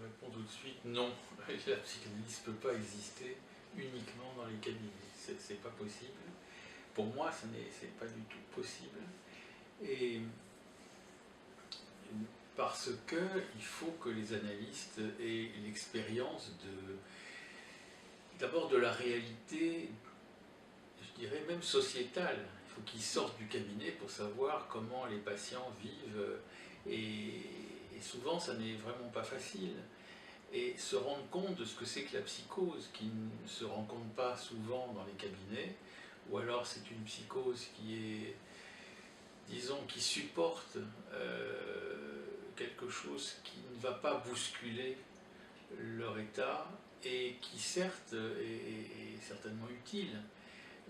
réponds tout de suite non. La psychanalyse ne peut pas exister uniquement dans les cabinets. C'est pas possible. Pour moi, c'est pas du tout possible. Et parce qu'il faut que les analystes aient l'expérience d'abord de la réalité, je dirais même sociétale. Il faut qu'ils sortent du cabinet pour savoir comment les patients vivent. Et souvent, ça n'est vraiment pas facile. Et se rendre compte de ce que c'est que la psychose, qui ne se rencontre pas souvent dans les cabinets, ou alors c'est une psychose qui est, disons, qui supporte quelque chose qui ne va pas bousculer leur état, et qui certes est certainement utile,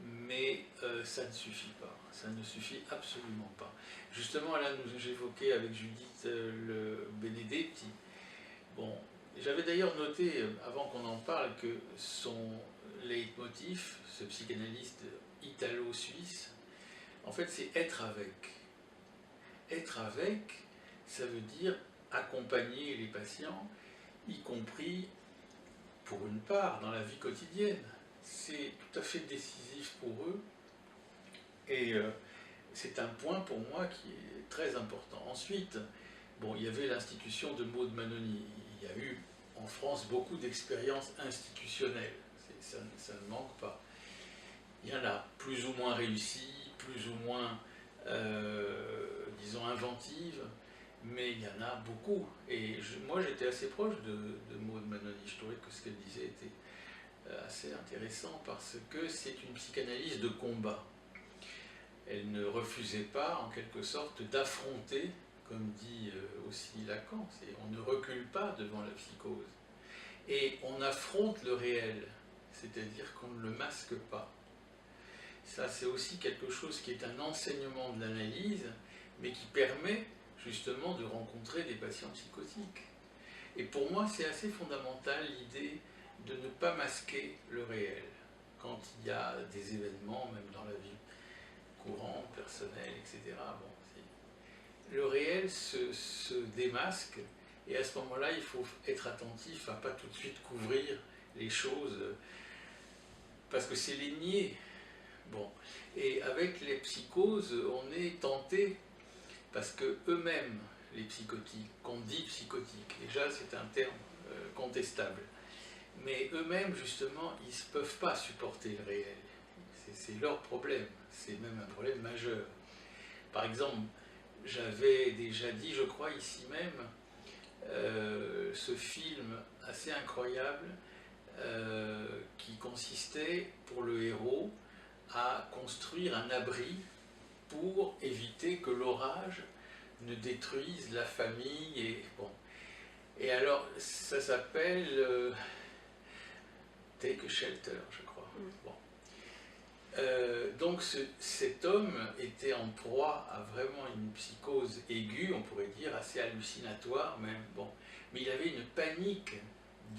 mais ça ne suffit pas, ça ne suffit absolument pas. Justement, là, j'évoquais avec Judith le Benedetti. Bon, j'avais d'ailleurs noté, avant qu'on en parle, que son leitmotiv, ce psychanalyste italo-suisse, en fait, c'est être avec. Être avec, ça veut dire accompagner les patients, y compris, pour une part, dans la vie quotidienne. C'est tout à fait décisif pour eux, et c'est un point pour moi qui est très important. Ensuite, bon, il y avait l'institution de Maud Manoni. Il y a eu en France beaucoup d'expériences institutionnelles, ça ne manque pas. Il y en a plus ou moins réussies, plus ou moins, disons, inventives, mais il y en a beaucoup. Et moi, j'étais assez proche de Maud Manoni. Je trouvais que ce qu'elle disait était assez intéressant, parce que c'est une psychanalyse de combat. Elle ne refusait pas, en quelque sorte, d'affronter, comme dit aussi Lacan, on ne recule pas devant la psychose. Et on affronte le réel, c'est-à-dire qu'on ne le masque pas. Ça, c'est aussi quelque chose qui est un enseignement de l'analyse, mais qui permet justement de rencontrer des patients psychotiques. Et pour moi, c'est assez fondamental l'idée de ne pas masquer le réel quand il y a des événements, même dans la vie courante, personnelle, etc. Bon, le réel se démasque, et à ce moment-là, il faut être attentif à ne pas tout de suite couvrir les choses, parce que c'est les nier. Bon. Et avec les psychoses, on est tenté, parce que eux-mêmes, les psychotiques, qu'on dit psychotiques, déjà c'est un terme contestable, mais eux-mêmes, justement, ils ne peuvent pas supporter le réel. C'est leur problème, c'est même un problème majeur. Par exemple, j'avais déjà dit, je crois ici même, ce film assez incroyable qui consistait pour le héros à construire un abri pour éviter que l'orage ne détruise la famille. Et, bon. Et alors, ça s'appelle Take a Shelter, je crois. Bon. Donc cet homme était en proie à vraiment une psychose aiguë, on pourrait dire, assez hallucinatoire même. Bon. Mais il avait une panique,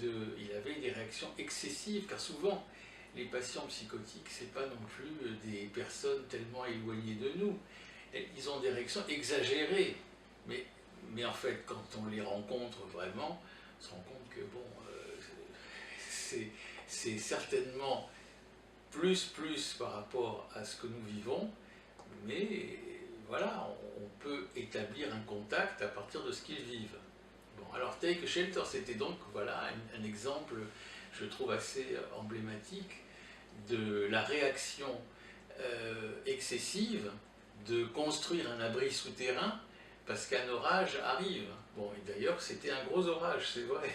il avait des réactions excessives, car souvent, les patients psychotiques, ce n'est pas non plus des personnes tellement éloignées de nous. Ils ont des réactions exagérées. Mais en fait, quand on les rencontre vraiment, on se rend compte que bon, c'est certainement plus par rapport à ce que nous vivons, mais voilà, on peut établir un contact à partir de ce qu'ils vivent. Bon, alors Take a Shelter, c'était donc voilà, un exemple, je trouve assez emblématique de la réaction excessive de construire un abri souterrain parce qu'un orage arrive. Bon, et d'ailleurs, c'était un gros orage, c'est vrai.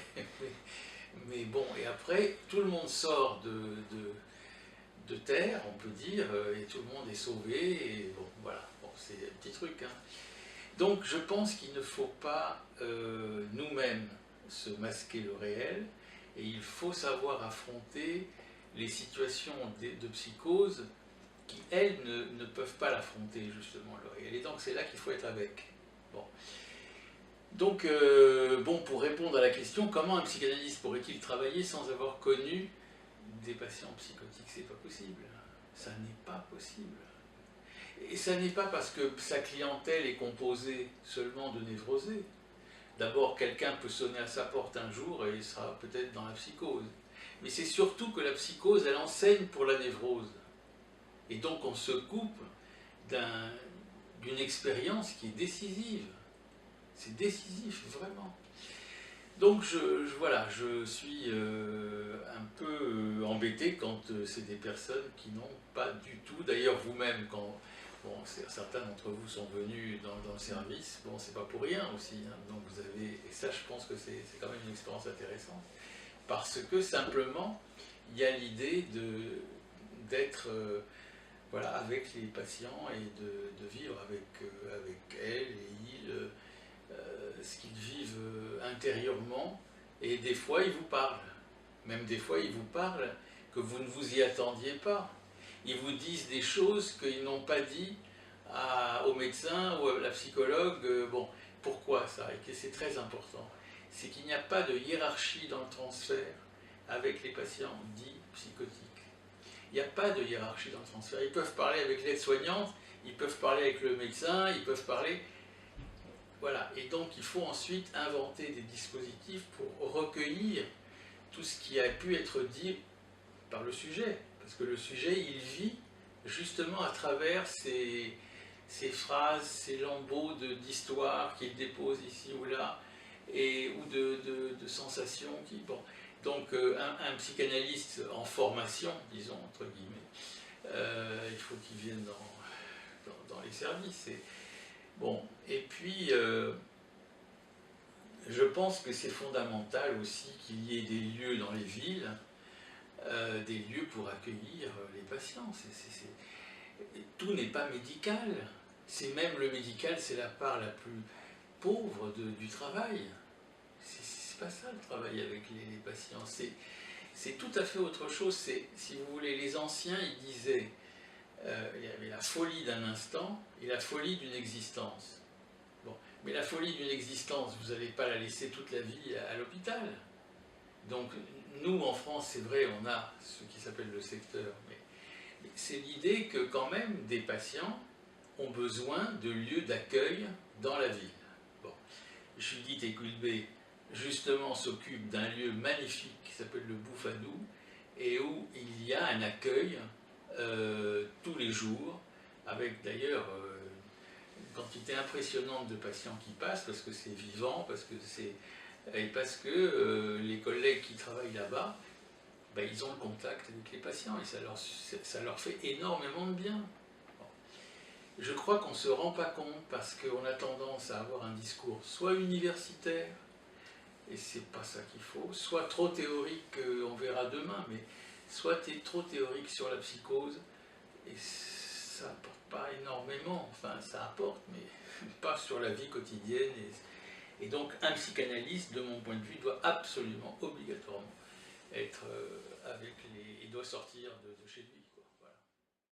Mais bon, et après, tout le monde sort de terre, on peut dire, et tout le monde est sauvé, et bon, voilà, bon, c'est un petit truc. Hein. Donc, je pense qu'il ne faut pas nous-mêmes se masquer le réel, et il faut savoir affronter les situations de psychose qui, elles, ne peuvent pas l'affronter, justement, le réel. Et donc, c'est là qu'il faut être avec. Bon. Donc, bon, pour répondre à la question, comment un psychanalyste pourrait-il travailler sans avoir connu des patients psychotiques? C'est pas possible. Ça n'est pas possible. Et ça n'est pas parce que sa clientèle est composée seulement de névrosés. D'abord, quelqu'un peut sonner à sa porte un jour et il sera peut-être dans la psychose. Mais c'est surtout que la psychose, elle enseigne pour la névrose. Et donc on se coupe d'une expérience qui est décisive. C'est décisif, vraiment. Donc voilà, je suis un peu embêté quand c'est des personnes qui n'ont pas du tout, d'ailleurs vous-même, quand certains d'entre vous sont venus dans le service, bon, c'est pas pour rien aussi, hein, donc vous avez, et ça je pense que c'est quand même une expérience intéressante, parce que simplement, il y a l'idée d'être voilà, avec les patients et de vivre avec elles et ils ce qu'ils vivent intérieurement, et des fois ils vous parlent, même des fois ils vous parlent que vous ne vous y attendiez pas. Ils vous disent des choses qu'ils n'ont pas dit au médecin ou à la psychologue. Bon, pourquoi ça? Et que c'est très important. C'est qu'il n'y a pas de hiérarchie dans le transfert avec les patients dits psychotiques. Il n'y a pas de hiérarchie dans le transfert. Ils peuvent parler avec l'aide-soignante, ils peuvent parler avec le médecin, ils peuvent parler... Voilà, et donc il faut ensuite inventer des dispositifs pour recueillir tout ce qui a pu être dit par le sujet. Parce que le sujet, il vit justement à travers ces phrases, ces lambeaux d'histoires qu'il dépose ici ou là, ou de sensations qui... Bon. Donc un psychanalyste en formation, disons, entre guillemets, il faut qu'il vienne dans les services. Bon, et puis, je pense que c'est fondamental aussi qu'il y ait des lieux dans les villes, des lieux pour accueillir les patients. Tout n'est pas médical. C'est même le médical, c'est la part la plus pauvre du travail. C'est pas ça le travail avec les patients. C'est tout à fait autre chose. Si vous voulez, les anciens, ils disaient... il y avait la folie d'un instant et la folie d'une existence. Bon. Mais la folie d'une existence, vous n'allez pas la laisser toute la vie à l'hôpital. Donc nous, en France, c'est vrai, on a ce qui s'appelle le secteur, mais c'est l'idée que quand même des patients ont besoin de lieux d'accueil dans la ville. Bon. Judith Ekulbe, justement, s'occupe d'un lieu magnifique qui s'appelle le Bouffadou, et où il y a un accueil tous les jours, avec d'ailleurs une quantité impressionnante de patients qui passent, parce que c'est vivant, et parce que les collègues qui travaillent là-bas, ben, ils ont le contact avec les patients, et ça leur fait énormément de bien. Bon. Je crois qu'on ne se rend pas compte, parce qu'on a tendance à avoir un discours soit universitaire, et c'est pas ça qu'il faut, soit trop théorique, on verra demain, mais soit trop théorique sur la psychose, et ça n'apporte pas énormément, enfin ça apporte, mais pas sur la vie quotidienne. Et donc un psychanalyste, de mon point de vue, doit absolument, obligatoirement être il doit sortir de chez lui.